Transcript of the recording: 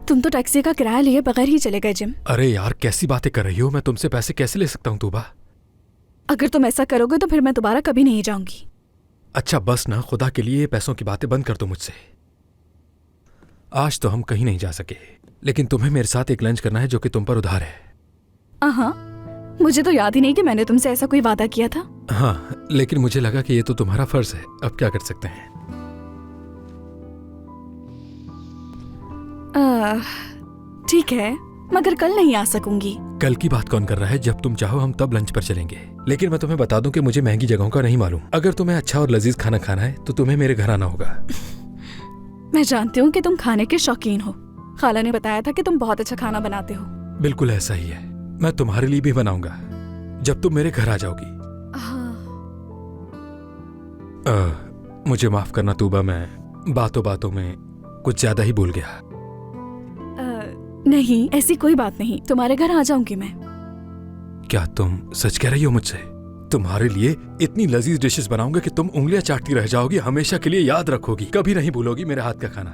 तुम तो टैक्सी का किराया लिए बगैर ही चले गए जिम। अरे यार कैसी बातें कर रही हो, मैं तुमसे पैसे कैसे ले सकता हूँ तूबा? अगर तुम ऐसा करोगे तो फिर मैं दोबारा कभी नहीं जाऊंगी। अच्छा बस ना, खुदा के लिए ये पैसों की बातें बंद कर दो मुझसे। आज तो हम कहीं नहीं जा सके, लेकिन तुम्हें मेरे साथ एक लंच करना है जो कि तुम पर उधार है। हाँ, मुझे तो याद ही नहीं कि मैंने तुमसे ऐसा कोई वादा किया था। हाँ, लेकिन मुझे लगा कि ये तो तुम्हारा फर्ज है, अब क्या कर सकते हैं। ठीक है, मगर कल नहीं आ सकूंगी। कल की बात कौन कर रहा है? जब तुम चाहो हम तब लंच पर चलेंगे। लेकिन मैं तुम्हें बता दूं कि मुझे महंगी जगहों का नहीं मालूम। अगर तुम्हें अच्छा और लजीज खाना खाना है तो तुम्हें मेरे घर आना होगा। मैं जानती हूँ कि तुम खाने के शौकीन हो। खाला ने बताया था कि तुम बहुत अच्छा खाना बनाते हो। बिल्कुल ऐसा ही है, मैं तुम्हारे लिए भी बनाऊंगा जब तुम मेरे घर आ जाओगी। मुझे माफ करना तूबा, मैं बातों बातों में कुछ ज्यादा ही भूल गया। नहीं, ऐसी कोई बात नहीं, तुम्हारे घर आ जाऊंगी मैं। क्या तुम सच कह रही हो मुझसे? तुम्हारे लिए इतनी लजीज डिशेस बनाऊंगा कि तुम उंगलियां चाटती रह जाओगी, हमेशा के लिए याद रखोगी, कभी नहीं भूलोगी मेरे हाथ का खाना।